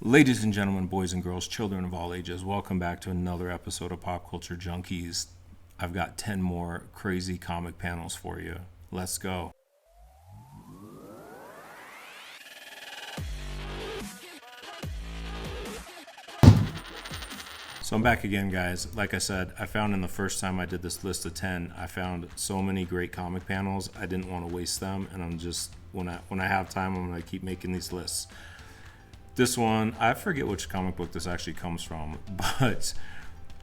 Ladies and gentlemen, boys and girls, children of all ages, welcome back to another episode of Pop Culture Junkies. I've got 10 more crazy comic panels for you. Let's go. So I'm back again, guys. Like I said, I found in the first time I did this list of 10, I found so many great comic panels. I didn't want to waste them, and I'm just when I have time, I'm going to keep making these lists. This one, I forget which comic book this actually comes from, but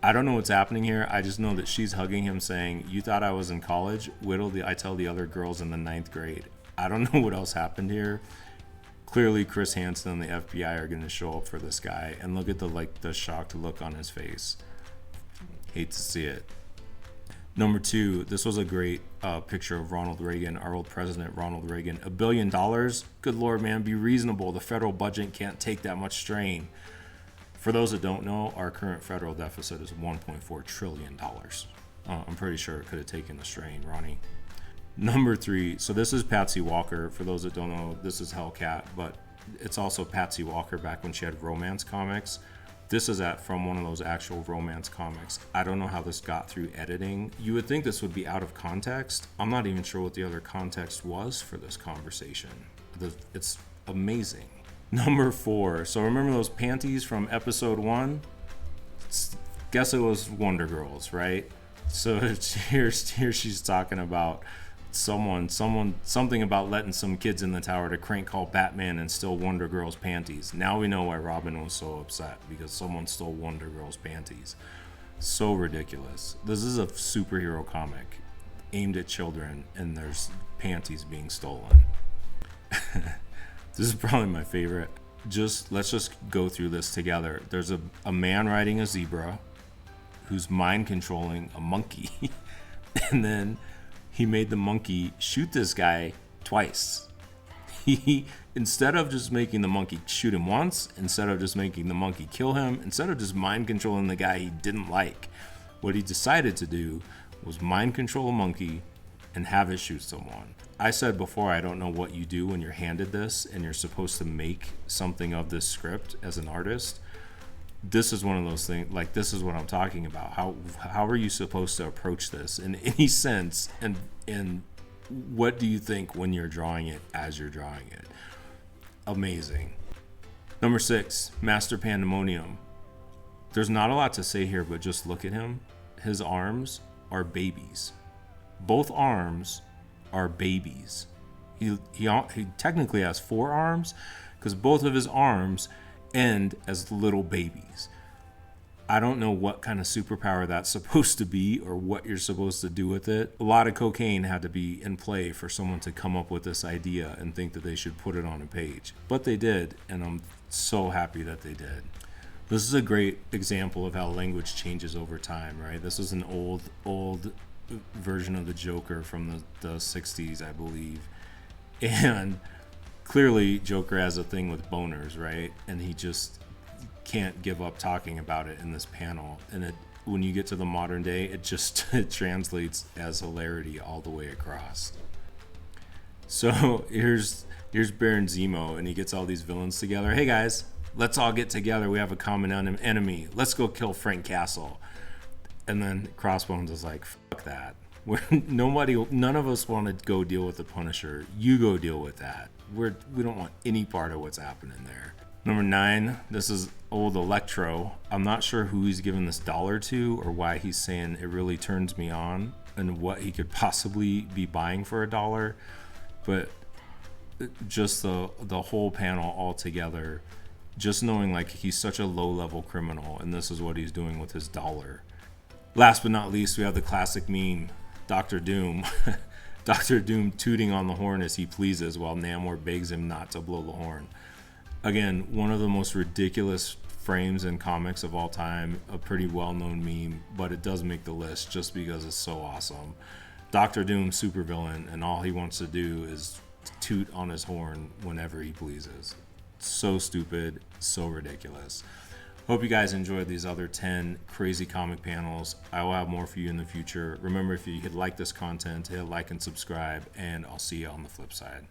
I don't know what's happening here. I just know that she's hugging him saying, "You thought I was in college? I tell the other girls in the 9th grade." I don't know what else happened here. Clearly, Chris Hansen and the FBI are going to show up for this guy, and look at the shocked look on his face. Hate to see it. Number 2, this was a great picture of Ronald Reagan, our old president, Ronald Reagan. $1 billion? Good Lord, man, be reasonable. The federal budget can't take that much strain. For those that don't know, our current federal deficit is $1.4 trillion. I'm pretty sure it could have taken the strain, Ronnie. Number 3, so this is Patsy Walker. For those that don't know, this is Hellcat, but it's also Patsy Walker back when she had romance comics. This is from one of those actual romance comics. I don't know how this got through editing. You would think this would be out of context. I'm not even sure what the other context was for this conversation. It's amazing. Number 4, so remember those panties from episode 1? Guess it was Wonder Girls, right? So here she's talking about something about letting some kids in the tower to crank call Batman and steal Wonder Girl's panties. Now we know why Robin was so upset, because someone stole Wonder Girl's panties. So ridiculous. This is a superhero comic aimed at children, and there's panties being stolen. This is probably my favorite. Let's just go through this together. There's a man riding a zebra who's mind controlling a monkey, and then he made the monkey shoot this guy twice. He, instead of just making the monkey shoot him once, instead of just making the monkey kill him, instead of just mind controlling the guy he didn't like, what he decided to do was mind control a monkey and have it shoot someone. I said before, I don't know what you do when you're handed this and you're supposed to make something of this script as an artist. This is one of those things, like, this is what I'm talking about. How are you supposed to approach this in any sense? And what do you think when you're drawing it as you're drawing it? Amazing. Number 6, Master Pandemonium. There's not a lot to say here, but just look at him. His arms are babies. Both arms are babies. He technically has 4 arms, because both of his arms end as little babies. I don't know what kind of superpower that's supposed to be or what you're supposed to do with it. A lot of cocaine had to be in play for someone to come up with this idea and think that they should put it on a page. But they did, and I'm so happy that they did. This is a great example of how language changes over time, right? This is an old version of the Joker from the 60s, I believe. And clearly, Joker has a thing with boners, right? And he just can't give up talking about it in this panel. And when you get to the modern day, it translates as hilarity all the way across. So here's Baron Zemo, and he gets all these villains together. Hey guys, let's all get together. We have a common enemy. Let's go kill Frank Castle. And then Crossbones is like, fuck that. None of us want to go deal with the Punisher. You go deal with that. We don't want any part of what's happening there. Number 9, this is old Electro. I'm not sure who he's giving this dollar to or why he's saying it really turns me on and what he could possibly be buying for $1. But just the whole panel all together, just knowing like he's such a low-level criminal and this is what he's doing with his dollar. Last but not least, we have the classic meme, Dr. Doom. Dr. Doom tooting on the horn as he pleases while Namor begs him not to blow the horn. Again, one of the most ridiculous frames in comics of all time, a pretty well-known meme, but it does make the list just because it's so awesome. Dr. Doom, supervillain, and all he wants to do is toot on his horn whenever he pleases. So stupid, so ridiculous. Hope you guys enjoyed these other 10 crazy comic panels. I will have more for you in the future. Remember, if you like this content, hit like and subscribe, and I'll see you on the flip side.